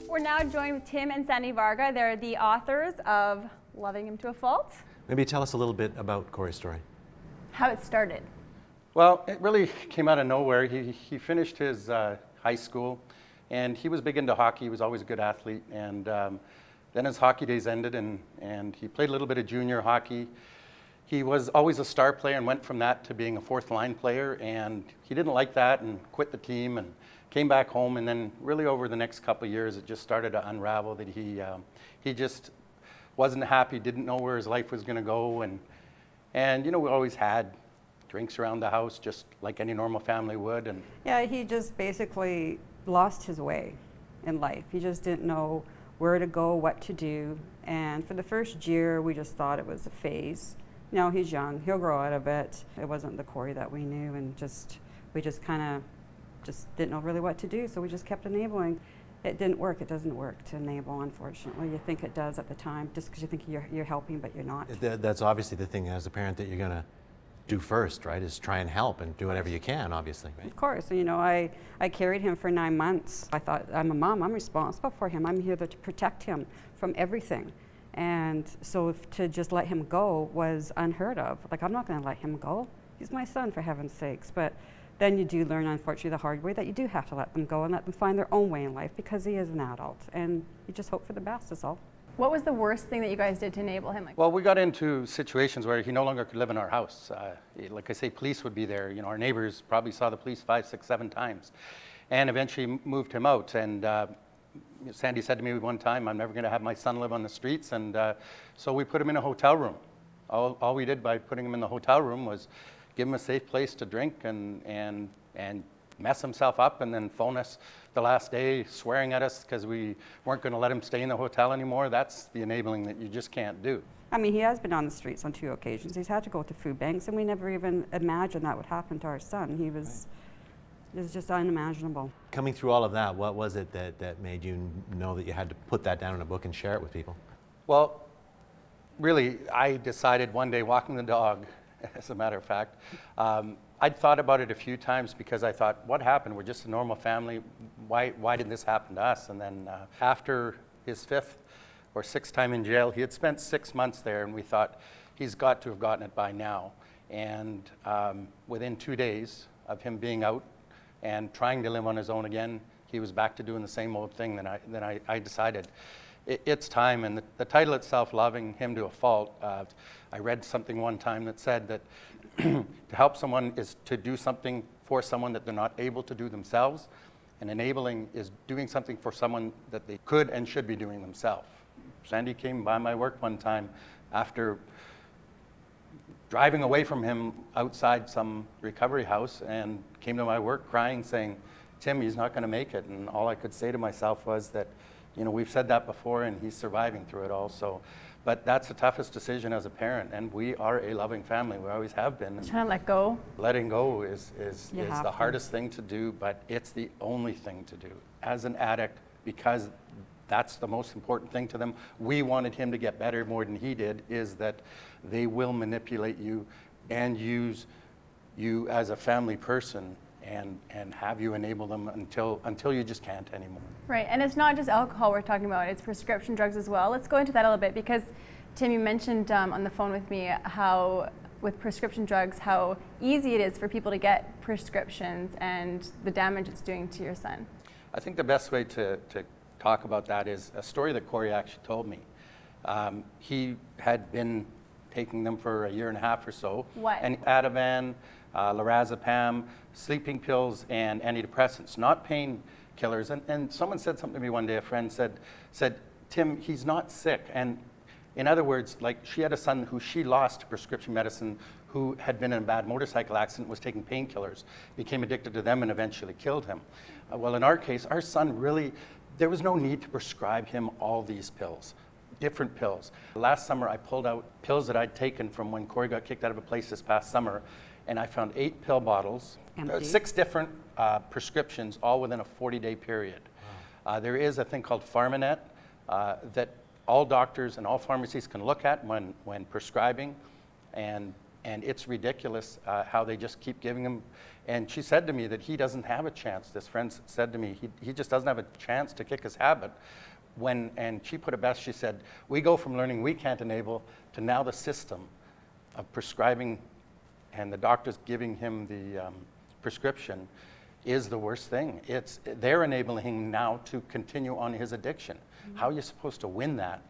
We're now joined with Tim and Sandy Varga. They're the authors of Loving Him to a Fault. Maybe tell us a little bit about Corey's story. How it started. Well, it really came out of nowhere. He finished his high school, and he was big into hockey. He was always a good athlete, and then his hockey days ended, and he played a little bit of junior hockey. He was always a star player and went from that to being a fourth line player, and he didn't like that and quit the team and came back home. And then really over the next couple of years, it just started to unravel that he just wasn't happy, didn't know where his life was going to go. And you know, we always had drinks around the house just like any normal family would. And yeah, he just basically lost his way in life. He just didn't know where to go, what to do. And for the first year, we just thought it was a phase. You know, he's young, he'll grow out of it. It wasn't the Corey that we knew, and we just kind of didn't know really what to do, so we just kept enabling. It didn't work. It doesn't work to enable, unfortunately. You think it does at the time, just because you think you're helping, but you're not. That's obviously the thing as a parent that you're going to do first, right, is try and help and do whatever you can, obviously, right? Of course. You know, I carried him for 9 months. I thought, I'm a mom, I'm responsible for him. I'm here to protect him from everything. And so to just let him go was unheard of. Like, I'm not going to let him go. He's my son, for heaven's sakes. But then you do learn, unfortunately, the hard way that you do have to let them go and let them find their own way in life, because he is an adult. And you just hope for the best, is all. What was the worst thing that you guys did to enable him? Well, we got into situations where he no longer could live in our house. Like I say, police would be there. You know, our neighbors probably saw the police 5, 6, 7 times, and eventually moved him out. And Sandy said to me one time, "I'm never going to have my son live on the streets," and so we put him in a hotel room. All we did by putting him in the hotel room was give him a safe place to drink and mess himself up, and then phone us the last day swearing at us because we weren't going to let him stay in the hotel anymore. That's the enabling that you just can't do. I mean, he has been on the streets on 2 occasions. He's had to go to food banks, and we never even imagined that would happen to our son. It was just unimaginable. Coming through all of that, what was it that made you know that you had to put that down in a book and share it with people? Well, really, I decided one day walking the dog, as a matter of fact, I'd thought about it a few times because I thought, what happened? We're just a normal family. Why did this happen to us? And then after his 5th or 6th time in jail, he had spent 6 months there, and we thought, he's got to have gotten it by now. And within 2 days of him being out and trying to live on his own again, he was back to doing the same old thing. Then I decided it's time. And the title itself, Loving Him to a Fault, I read something one time that said that to help someone is to do something for someone that they're not able to do themselves, and enabling is doing something for someone that they could and should be doing themselves. Sandy came by my work one time after driving away from him outside some recovery house, and came to my work crying, saying, "Tim, he's not going to make it." And all I could say to myself was that, you know, we've said that before, and he's surviving through it all. So, but that's the toughest decision as a parent, and we are a loving family. We always have been. Trying to let go. Letting go is the hardest thing to do, but it's the only thing to do. As an addict, because that's the most important thing to them, we wanted him to get better more than he did, is that they will manipulate you and use you as a family person and have you enable them until you just can't anymore. Right, and it's not just alcohol we're talking about, it's prescription drugs as well. Let's go into that a little bit, because Tim, you mentioned on the phone with me how with prescription drugs, how easy it is for people to get prescriptions and the damage it's doing to your son. I think the best way to talk about that is a story that Corey actually told me. He had been taking them for a 1.5 years or so. What? And Ativan, lorazepam, sleeping pills, and antidepressants, not painkillers. And someone said something to me one day, a friend said, "Tim, he's not sick." And in other words, like, she had a son who she lost to prescription medicine, who had been in a bad motorcycle accident, was taking painkillers, became addicted to them, and eventually killed him. Well, in our case, our son really, there was no need to prescribe him all these pills. Different pills. Last summer, I pulled out pills that I'd taken from when Corey got kicked out of a place this past summer, and I found 8 pill bottles, 6 different prescriptions, all within a 40-day period. Wow. There is a thing called Pharmanet that all doctors and all pharmacies can look at when prescribing, and And it's ridiculous how they just keep giving him. And she said to me that he doesn't have a chance. This friend said to me, he just doesn't have a chance to kick his habit. And she put it best, she said, we go from learning we can't enable to now the system of prescribing and the doctors giving him the prescription is the worst thing. They're enabling him now to continue on his addiction. Mm-hmm. How are you supposed to win that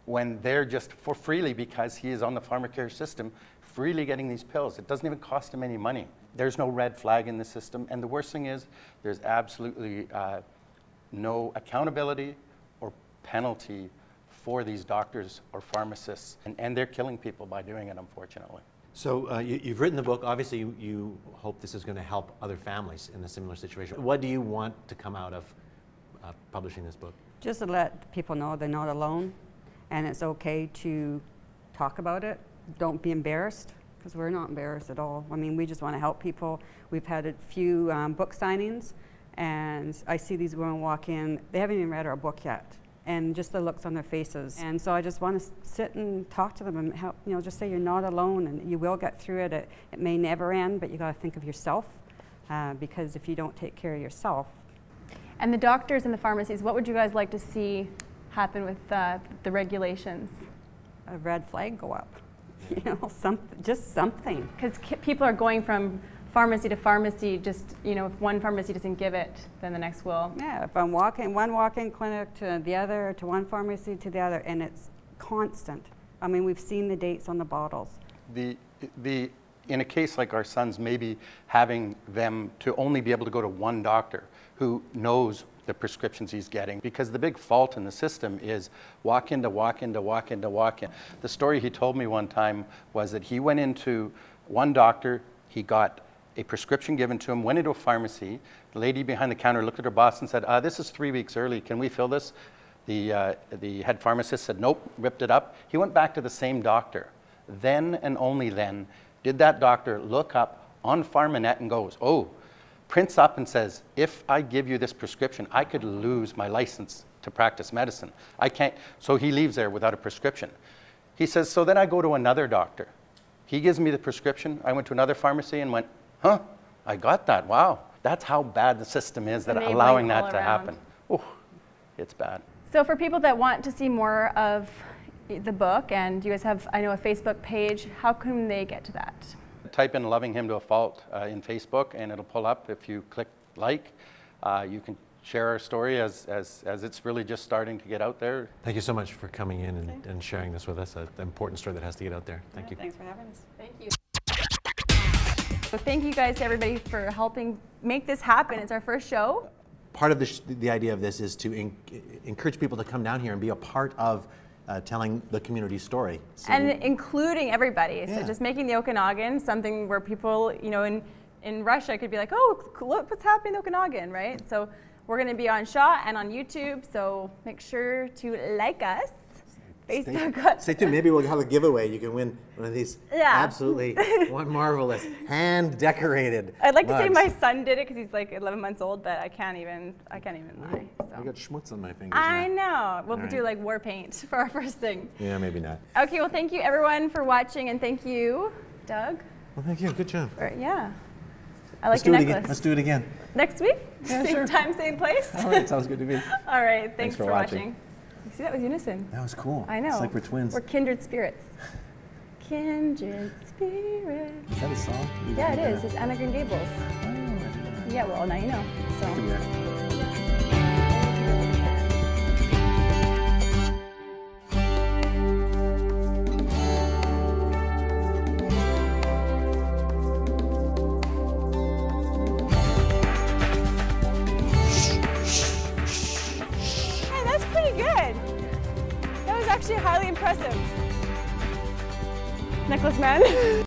when they're just for freely, because he is on the pharmacare system, freely getting these pills? It doesn't even cost him any money. There's no red flag in the system. And the worst thing is there's absolutely no accountability or penalty for these doctors or pharmacists. And they're killing people by doing it, unfortunately. So you've written the book. Obviously, you hope this is going to help other families in a similar situation. What do you want to come out of publishing this book? Just to let people know they're not alone, and it's okay to talk about it. Don't be embarrassed, because we're not embarrassed at all. I mean, we just want to help people. We've had a few book signings, and I see these women walk in. They haven't even read our book yet, and just the looks on their faces. And so I just want to sit and talk to them and help, just say you're not alone, and you will get through it. It may never end, but you got to think of yourself, because if you don't take care of yourself. And the doctors and the pharmacies, what would you guys like to see happen with the regulations? A red flag go up, just something. Because people are going from pharmacy to pharmacy, just, if one pharmacy doesn't give it, then the next will. Yeah, if I'm walking, one walk-in clinic to the other, to one pharmacy to the other, and it's constant. I mean, we've seen the dates on the bottles. In a case like our son's, maybe having them to only be able to go to one doctor who knows the prescriptions he's getting, because the big fault in the system is walk in to walk in to walk in to walk in. The story he told me one time was that he went into one doctor, he got a prescription given to him, went into a pharmacy, the lady behind the counter looked at her boss and said, this is 3 weeks early, can we fill this? The head pharmacist said, nope, ripped it up. He went back to the same doctor. Then and only then did that doctor look up on PharmaNet and goes, prints up and says, if I give you this prescription, I could lose my license to practice medicine. I can't, so he leaves there without a prescription. He says, so then I go to another doctor. He gives me the prescription. I went to another pharmacy and went, I got that, wow. That's how bad the system is, that allowing that to happen. It's bad. So for people that want to see more of the book, and you guys have, I know, a Facebook page, how can they get to that? Type in Loving Him to a Fault in Facebook, and it'll pull up. If you click like, you can share our story as it's really just starting to get out there. Thank you so much for coming in and sharing this with us, an important story that has to get out there. Thank you. Thanks for having us. Thank you. So thank you guys to everybody for helping make this happen. It's our first show. Part of the idea of this is to encourage people to come down here and be a part of telling the community story. So and including everybody. Yeah. So just making the Okanagan something where people, in Russia could be like, look what's happening in Okanagan, right? So we're going to be on Shaw and on YouTube, so make sure to like us. Facebook. Stay tuned. Maybe we'll have a giveaway. You can win one of these absolutely marvelous, hand-decorated I'd like mugs. to say my son did it because he's like 11 months old, but I can't even lie. So. I got schmutz on my fingers. I know. We'll do like war paint for our first thing. Yeah, maybe not. Okay, well, thank you everyone for watching, and thank you, Doug. Well, thank you. Good job. I like your necklace. Let's do it again. Next week? Yeah, same time, same place? All right, sounds good to me. All right, thanks for watching. You see, that was unison. That was cool. I know. It's like we're twins. We're kindred spirits. Kindred spirits. Is that a song? Yeah, it is. It's Anna Green Gables. Oh, I didn't know. Yeah, well, now you know. So. Actually highly impressive. Necklace man.